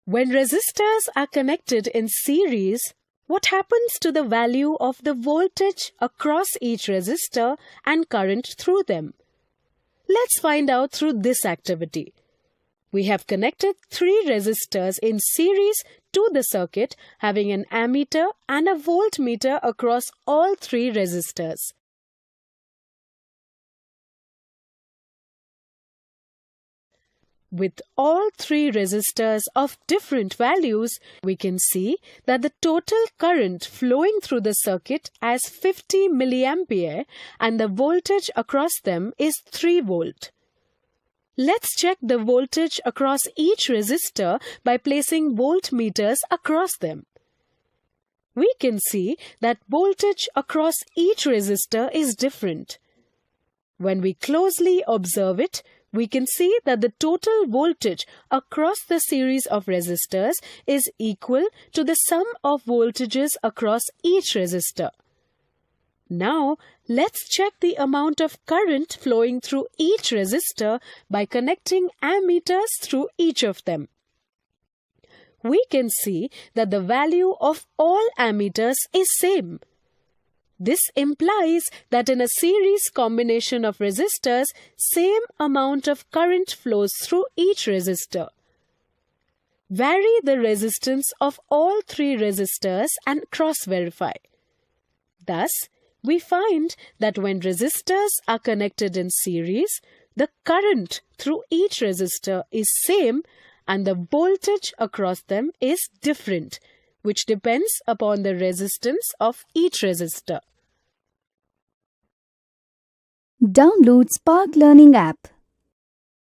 When resistors are connected in series, what happens to the value of the voltage across each resistor and current through them? Let's find out through this activity. We have connected 3 resistors in series to the circuit having an ammeter and a voltmeter across all 3 resistors. With all 3 resistors of different values, we can see that the total current flowing through the circuit is 50 milliampere and the voltage across them is 3 volt. Let's check the voltage across each resistor by placing voltmeters across them. We can see that voltage across each resistor is different. When we closely observe it, we can see that the total voltage across the series of resistors is equal to the sum of voltages across each resistor. Now, let's check the amount of current flowing through each resistor by connecting ammeters through each of them. We can see that the value of all ammeters is same. This implies that in a series combination of resistors, same amount of current flows through each resistor. Vary the resistance of all 3 resistors and cross-verify. Thus, we find that when resistors are connected in series, the current through each resistor is same and the voltage across them is different, which depends upon the resistance of each resistor. Download Spark Learning app.